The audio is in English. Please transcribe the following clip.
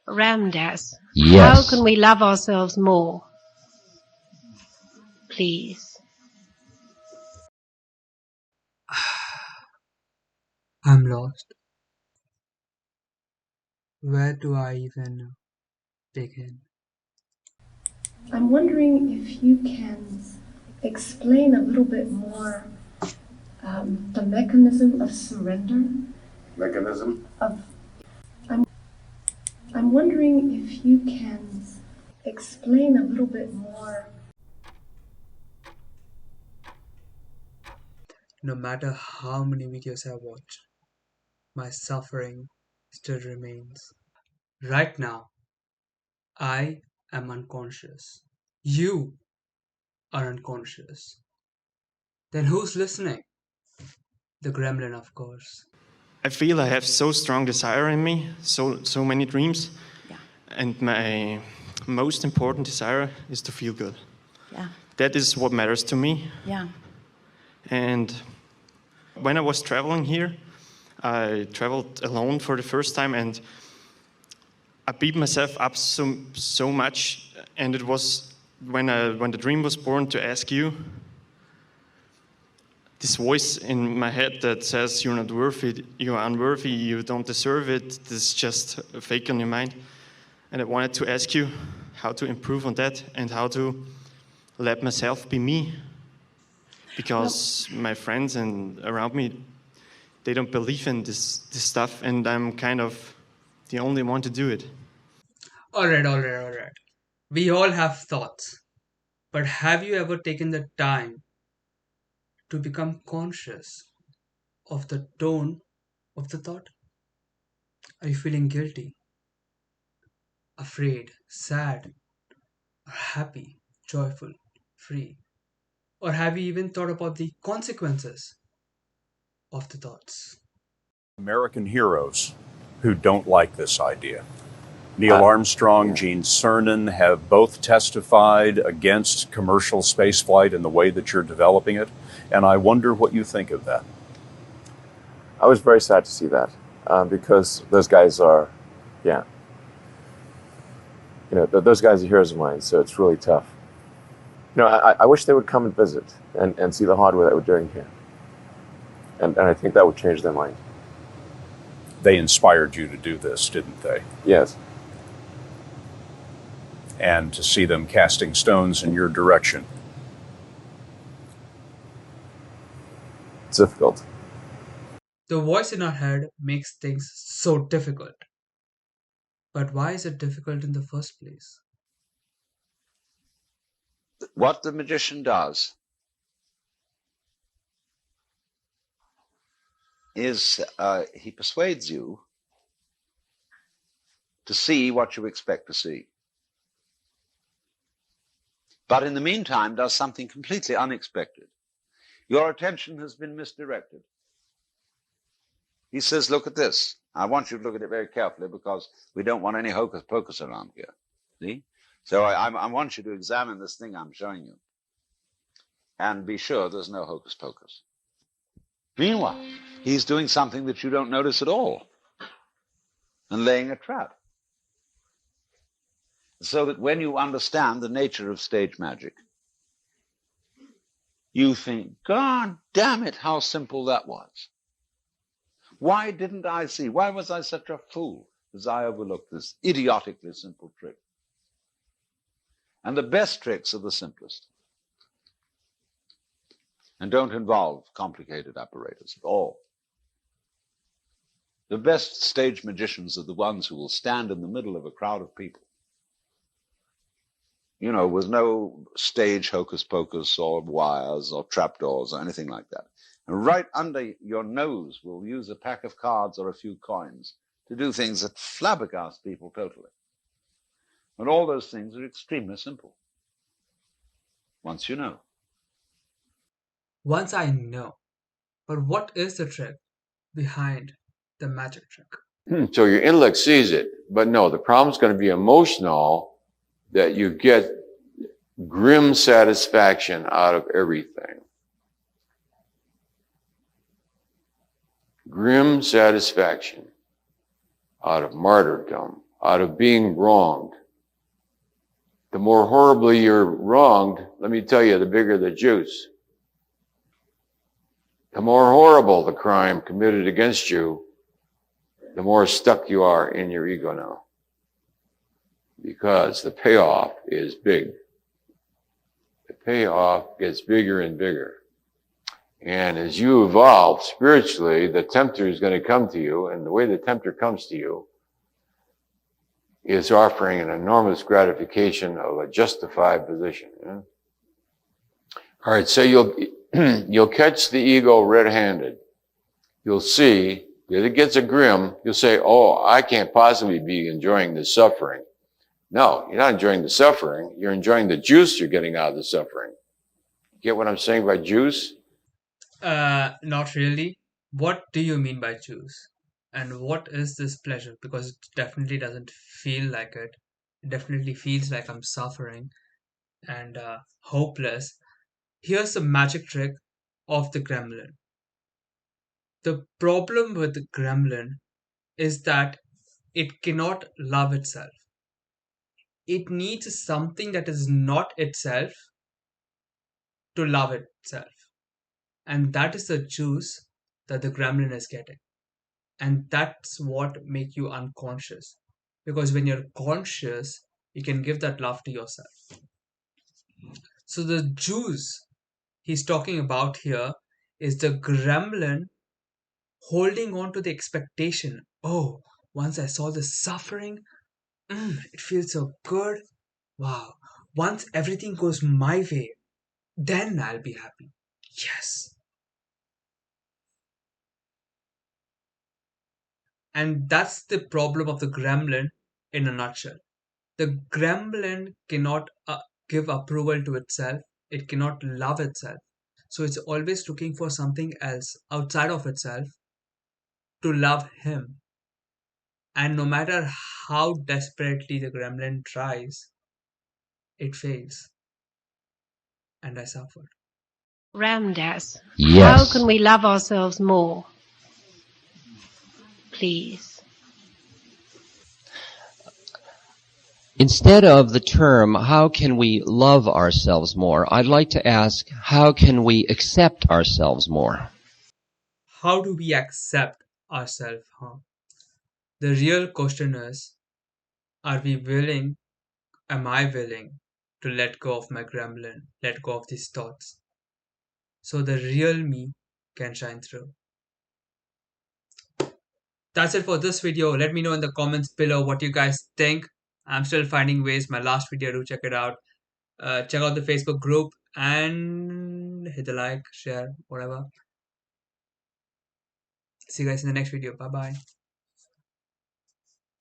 around us. Yes. How can we love ourselves more? Please. I'm lost. Where do I even begin? I'm wondering if you can explain a little bit more the mechanism of surrender. Mechanism? I'm wondering if you can explain a little bit more. No matter how many videos I watch, my suffering still remains. Right now, I am unconscious. You are unconscious. Then who's listening? The gremlin, of course. I feel I have so strong desire in me, so many dreams. Yeah. And my most important desire is to feel good. Yeah. That is what matters to me. Yeah. And when I was traveling here, I traveled alone for the first time, and I beat myself up so much. And it was when the dream was born to ask you, this voice in my head that says you're not worthy, you're unworthy, you don't deserve it, this is just a fake on your mind. And I wanted to ask you how to improve on that and how to let myself be me. Because my friends and around me, they don't believe in this stuff, and I'm kind of the only one to do it. Alright. We all have thoughts. But have you ever taken the time to become conscious of the tone of the thought? Are you feeling guilty, afraid, sad, or happy, joyful, free? Or have you even thought about the consequences of the thoughts? American heroes who don't like this idea. Neil Armstrong, Gene Cernan have both testified against commercial spaceflight in the way that you're developing it, and I wonder what you think of that. I was very sad to see that because those guys are, those guys are heroes of mine, so it's really tough. I wish they would come and visit and see the hardware that we're doing here. And I think that would change their mind. They inspired you to do this, didn't they? Yes. And to see them casting stones in your direction. It's difficult. The voice in our head makes things so difficult. But why is it difficult in the first place? What the magician does is he persuades you to see what you expect to see. But in the meantime does something completely unexpected. Your attention has been misdirected. He says, look at this. I want you to look at it very carefully because we don't want any hocus pocus around here. See? So I want you to examine this thing I'm showing you and be sure there's no hocus pocus. Meanwhile, he's doing something that you don't notice at all and laying a trap. So that when you understand the nature of stage magic, you think, God damn it, how simple that was. Why didn't I see? Why was I such a fool as I overlooked this idiotically simple trick? And the best tricks are the simplest and don't involve complicated apparatus at all. The best stage magicians are the ones who will stand in the middle of a crowd of people, with no stage hocus pocus or wires or trapdoors or anything like that. And right under your nose will use a pack of cards or a few coins to do things that flabbergast people totally. And all those things are extremely simple, once you know. Once I know. But what is the trick behind the magic trick? So your intellect sees it, but no, the problem is going to be emotional, that you get grim satisfaction out of everything. Grim satisfaction out of martyrdom, out of being wronged. The more horribly you're wronged, let me tell you, the bigger the juice. The more horrible the crime committed against you, the more stuck you are in your ego now. Because the payoff is big. The payoff gets bigger and bigger. And as you evolve spiritually, the tempter is going to come to you, and the way the tempter comes to you is offering an enormous gratification of a justified position. Yeah? All right, so you'll catch the ego red-handed. You'll see that it gets a grim. You'll say, oh, I can't possibly be enjoying the suffering. No, you're not enjoying the suffering. You're enjoying the juice you're getting out of the suffering. Get what I'm saying by juice? Not really. What do you mean by choose? And what is this pleasure? Because it definitely doesn't feel like it. It definitely feels like I'm suffering and hopeless. Here's the magic trick of the gremlin. The problem with the gremlin is that it cannot love itself. It needs something that is not itself to love itself. And that is the juice that the gremlin is getting. And that's what make you unconscious. Because when you're conscious, you can give that love to yourself. So the juice he's talking about here is the gremlin holding on to the expectation. Oh, once I saw the suffering, it feels so good. Wow. Once everything goes my way, then I'll be happy. Yes. And that's the problem of the gremlin in a nutshell. The gremlin cannot give approval to itself, it cannot love itself. So it's always looking for something else outside of itself to love him. And no matter how desperately the gremlin tries, it fails. And I suffered. Ramdas, how Yes. can we love ourselves more? Please. Instead of the term, how can we love ourselves more, I'd like to ask, how can we accept ourselves more? How do we accept ourselves? The real question is, are we willing, am I willing to let go of my gremlin, let go of these thoughts, so the real me can shine through? That's it for this video. Let me know in the comments below what you guys think. I'm still finding ways. My last video, do check it out. Check out the Facebook group and hit the like, share, whatever. See you guys in the next video. Bye bye.